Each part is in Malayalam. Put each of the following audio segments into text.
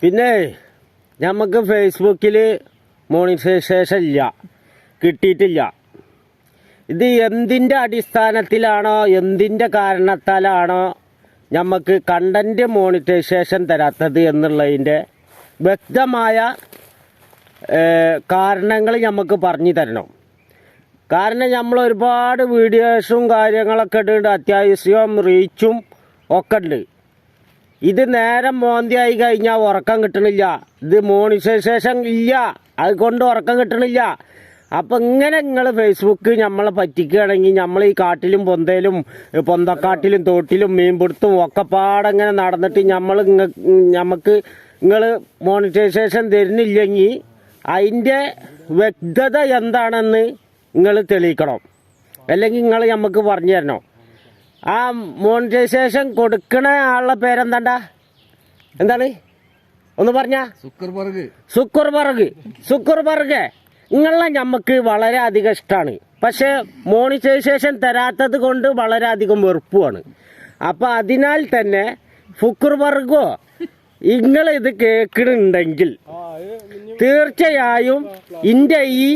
പിന്നെ നമുക്ക് ഫേസ്ബുക്കിൽ മോണിറ്റൈസേഷൻ ഇല്ല, കിട്ടിയിട്ടില്ല. ഇത് എന്തിൻ്റെ അടിസ്ഥാനത്തിലാണോ എന്തിൻ്റെ കാരണത്താലാണോ നമുക്ക് കണ്ടൻറ്റ് മോണിറ്റൈസേഷൻ തരാത്തത് എന്നുള്ളതിൻ്റെ വ്യക്തമായ കാരണങ്ങൾ നമുക്ക് പറഞ്ഞു തരണം. കാരണം നമ്മൾ ഒരുപാട് വീഡിയോസും കാര്യങ്ങളൊക്കെ ഇടുന്നുണ്ട്, അത്യാവശ്യം റീച്ചും ഒക്കെ ഉണ്ട്. ഇത് നേരം മോന്തിയായി കഴിഞ്ഞാൽ ഉറക്കം കിട്ടണില്ല, ഇത് മോണിറ്റൈസേഷൻ ഇല്ല, അതുകൊണ്ട് ഉറക്കം കിട്ടണില്ല. അപ്പം ഇങ്ങനെ നിങ്ങൾ ഫേസ്ബുക്ക് നമ്മളെ പറ്റിക്കുകയാണെങ്കിൽ നമ്മൾ ഈ കാട്ടിലും പൊന്തക്കാട്ടിലും തോട്ടിലും മീൻപിടുത്തും ഒക്കെ പാടങ്ങനെ നടന്നിട്ട് നമുക്ക് നിങ്ങൾ മോണിറ്റൈസേഷൻ തരുന്നില്ലെങ്കിൽ അതിൻ്റെ വ്യക്തത എന്താണെന്ന് നിങ്ങൾ തെളിയിക്കണം, അല്ലെങ്കിൽ നിങ്ങൾ നമുക്ക് പറഞ്ഞു തരണം. ആ മോണിറ്റൈസേഷൻ കൊടുക്കണ ആളുടെ എന്താണ് ഒന്ന് പറഞ്ഞ? സുക്കുർബർഗ് നിങ്ങളെ നമുക്ക് വളരെ അധികം ഇഷ്ടമാണ്. പക്ഷേ മോണിറ്റൈസേഷൻ തരാത്തത് കൊണ്ട് വളരെയധികം വെറുപ്പുമാണ്. അപ്പം അതിനാൽ തന്നെ ഫുക്കുർബർഗോ നിങ്ങളിത് കേൾക്കണുണ്ടെങ്കിൽ തീർച്ചയായും എൻ്റെ ഈ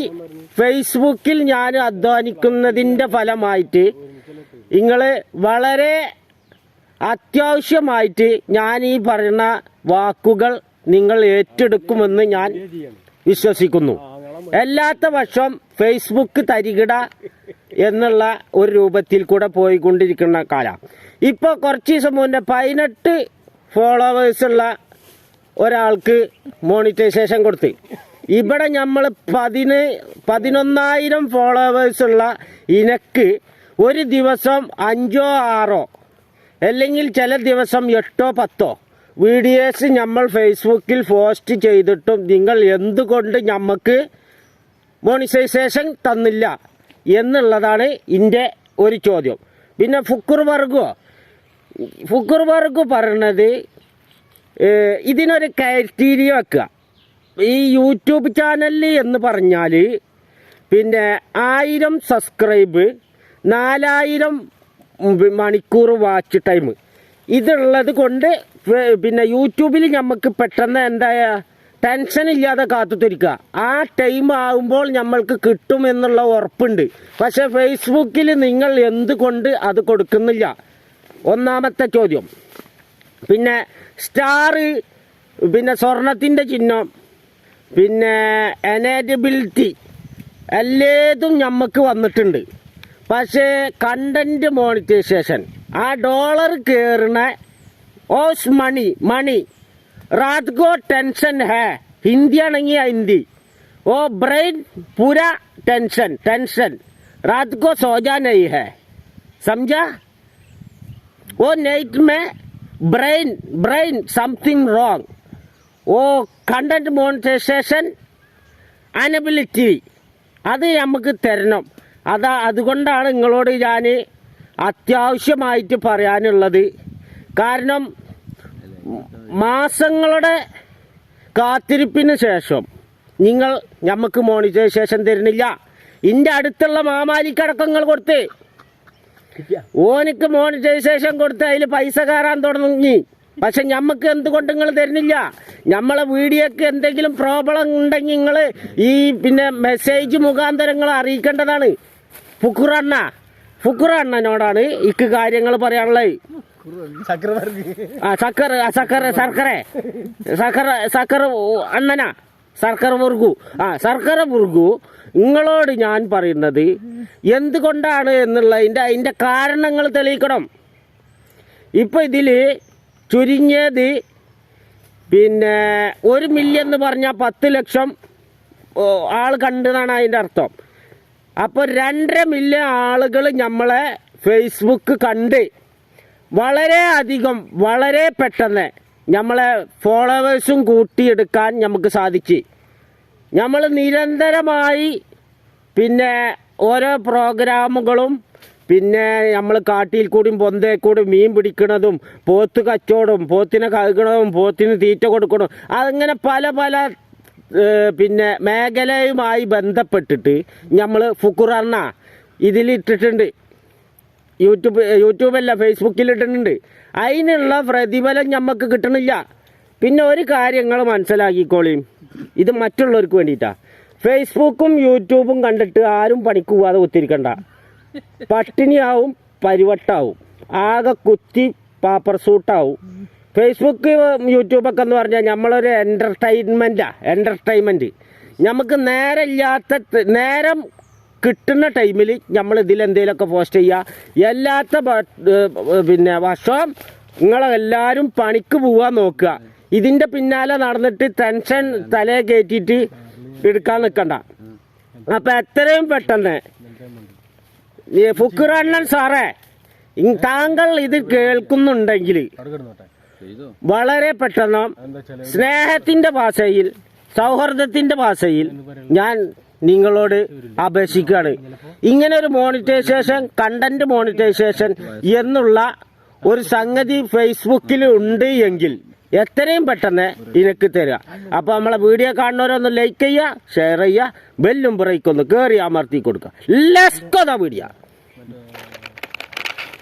ഫേസ്ബുക്കിൽ ഞാൻ അധ്വാനിക്കുന്നതിൻ്റെ ഫലമായിട്ട് നിങ്ങൾ വളരെ അത്യാവശ്യമായിട്ട് ഞാൻ ഈ പറയുന്ന വാക്കുകൾ നിങ്ങൾ ഏറ്റെടുക്കുമെന്ന് ഞാൻ വിശ്വസിക്കുന്നു. അല്ലാത്ത പക്ഷം ഫേസ്ബുക്ക് തരികിട എന്നുള്ള ഒരു രൂപത്തിൽ കൂടെ പോയിക്കൊണ്ടിരിക്കുന്ന കാലം. ഇപ്പോൾ കുറച്ച് ദിവസം മുന്നേ 18 ഫോളോവേഴ്സുള്ള ഒരാൾക്ക് മോണിറ്റൈസേഷൻ കൊടുത്ത്, ഇവിടെ നമ്മൾ 11,000 ഫോളോവേഴ്സുള്ള ഇനക്ക് ഒരു ദിവസം 5 or 6 അല്ലെങ്കിൽ ചില ദിവസം 8 or 10 വീഡിയോസ് നമ്മൾ ഫേസ്ബുക്കിൽ പോസ്റ്റ് ചെയ്തിട്ടും നിങ്ങൾ എന്തുകൊണ്ട് നമുക്ക് മോണിറ്റൈസേഷൻ തന്നില്ല എന്നുള്ളതാണ് എൻ്റെ ഒരു ചോദ്യം. പിന്നെ ഫുക്കുർബർഗ് പറയണത് ഇതിനൊരു ക്രൈറ്റീരിയ വെക്കുക. ഈ യൂട്യൂബ് ചാനലിൽ എന്ന് പറഞ്ഞാൽ പിന്നെ 1000 സബ്സ്ക്രൈബ്, 4000 മണിക്കൂർ വാച്ച് ടൈം ഇതുള്ളത് കൊണ്ട് പിന്നെ യൂട്യൂബിൽ നമുക്ക് പെട്ടെന്ന് ടെൻഷൻ ഇല്ലാതെ കാത്തുത്തിരിക്കുക. ആ ടൈം ആകുമ്പോൾ നമ്മൾക്ക് കിട്ടുമെന്നുള്ള ഉറപ്പുണ്ട്. പക്ഷേ ഫേസ്ബുക്കിൽ നിങ്ങൾ എന്തുകൊണ്ട് അത് കൊടുക്കുന്നില്ല? ഒന്നാമത്തെ ചോദ്യം. പിന്നെ സ്റ്റാർ, പിന്നെ സ്വർണത്തിൻ്റെ ചിഹ്നം, പിന്നെ എനേബിലിറ്റി എല്ലാതും നമുക്ക് വന്നിട്ടുണ്ട്. പക്ഷേ കണ്ടൻറ്റ് മോണിറ്റൈസേഷൻ ആ ഡോളർ കയറുന്ന ഓസ് മണി रात को टेंशन है, हिंदी नहीं है हिंदी, वो ब्रेन पूरा टेंशन रात को सोजा नहीं है, समझा? वो नाइट में ब्रेन समथिंग रॉन्ग, वो कंटेंट मोनेटाइजेशन अनबिलिटी അത് നമുക്ക് തരണം. അതുകൊണ്ടാണ് നിങ്ങളോട് ഞാൻ അത്യാവശ്യമായിട്ട് പറയാനുള്ളത്. കാരണം മാസങ്ങളുടെ കാത്തിരിപ്പിന് ശേഷം നമുക്ക് മോണിറ്റൈസേഷൻ തരുന്നില്ല. ഇതിൻ്റെ അടുത്തുള്ള മാമാലിക്കടക്കങ്ങൾ കൊടുത്ത് ഓനിക്ക് മോണിറ്റൈസേഷൻ കൊടുത്ത് അതിൽ പൈസ കയറാൻ തുടങ്ങി. പക്ഷെ നമുക്ക് എന്തുകൊണ്ട് നിങ്ങൾ തരുന്നില്ല? നമ്മളെ വീഡിയോക്ക് എന്തെങ്കിലും പ്രോബ്ലം ഉണ്ടെങ്കിൽ നിങ്ങൾ ഈ പിന്നെ മെസ്സേജ് മുഖാന്തരങ്ങൾ അറിയിക്കേണ്ടതാണ്. ഫുക്കുറണ്ണനോടാണ് ഇക്ക് കാര്യങ്ങൾ പറയാനുള്ളത്. സർക്കാർ മുറുകു നിങ്ങളോട് ഞാൻ പറയുന്നത് എന്തുകൊണ്ടാണ് അതിൻ്റെ കാരണങ്ങൾ തെളിയിക്കണം. ഇപ്പൊ ഇതില് ചുരുങ്ങിയത് പിന്നെ 1 മില്യൺ എന്ന് പറഞ്ഞാൽ 10 ലക്ഷം ആൾ കണ്ടെന്നാണ് അതിൻ്റെ അർത്ഥം. അപ്പോൾ 2.5 മില്യൺ ആളുകൾ നമ്മളെ ഫേസ്ബുക്ക് കണ്ട് വളരെ പെട്ടെന്ന് നമ്മളെ ഫോളോവേഴ്സും കൂട്ടിയെടുക്കാൻ നമുക്ക് സാധിച്ചു. നമ്മൾ നിരന്തരമായി പിന്നെ ഓരോ പ്രോഗ്രാമുകളും പിന്നെ നമ്മൾ കാട്ടിൽ കൂടിയും പൊന്തേ കൂടി മീൻ പിടിക്കുന്നതും പോത്ത് കച്ചവടവും പോത്തിനെ കഴുകണതും പോത്തിന് തീറ്റ കൊടുക്കണം, അങ്ങനെ പല പിന്നെ മേഖലയുമായി ബന്ധപ്പെട്ടിട്ട് നമ്മൾ ഫുക്കുറണ്ണ ഇതിലിട്ടിട്ടുണ്ട്. യൂട്യൂബല്ല ഫേസ്ബുക്കിൽ ഇട്ടിട്ടുണ്ട്. അതിനുള്ള പ്രതിഫലം നമുക്ക് കിട്ടണില്ല. പിന്നെ ഒരു കാര്യങ്ങൾ മനസ്സിലാക്കിക്കോളിയും, ഇത് മറ്റുള്ളവർക്ക് വേണ്ടിയിട്ടാണ്. ഫേസ്ബുക്കും യൂട്യൂബും കണ്ടിട്ട് ആരും പണിക്ക് പോവാതെ കുത്തിരിക്കണ്ട. പട്ടിണിയാവും, പരിവട്ടാവും, ആകെ കുത്തി പാപ്പർ സൂട്ടാവും. ഫേസ്ബുക്ക് യൂട്യൂബൊക്കെ എന്ന് പറഞ്ഞാൽ നമ്മളൊരു എൻ്റർടൈൻമെൻറ്റ്. നമുക്ക് നേരം കിട്ടുന്ന ടൈമിൽ നമ്മൾ ഇതിലെന്തെങ്കിലുമൊക്കെ പോസ്റ്റ് ചെയ്യുക. എല്ലാത്ത പിന്നെ വർഷം നിങ്ങളെല്ലാവരും പണിക്ക് പോകാൻ നോക്കുക. ഇതിൻ്റെ പിന്നാലെ നടന്നിട്ട് ടെൻഷൻ തലയെ കയറ്റിയിട്ട് എടുക്കാൻ നിൽക്കണ്ട. അപ്പം എത്രയും പെട്ടെന്ന് ഫുക്കുറണ്ണൻ സാറേ, താങ്കൾ ഇത് കേൾക്കുന്നുണ്ടെങ്കിൽ വളരെ പെട്ടെന്ന് സ്നേഹത്തിൻ്റെ ഭാഷയിൽ, സൗഹൃദത്തിൻ്റെ ഭാഷയിൽ ഞാൻ നിങ്ങളോട് അപേക്ഷിക്കുകയാണ്. ഇങ്ങനെ ഒരു മോണിറ്റൈസേഷൻ, കണ്ടന്റ് മോണിറ്റൈസേഷൻ എന്നുള്ള ഒരു സംഗതി ഫേസ്ബുക്കിൽ ഉണ്ട് എങ്കിൽ എത്രയും പെട്ടെന്ന് എനിക്ക് തരിക. അപ്പോൾ നമ്മളെ വീഡിയോ കാണുന്നവരൊന്ന് ലൈക്ക് ചെയ്യുക, ഷെയർ ചെയ്യുക, ബെല്ലും ബ്രേക്കൊന്ന് കയറി അമർത്തി കൊടുക്കുക. Let's go the video.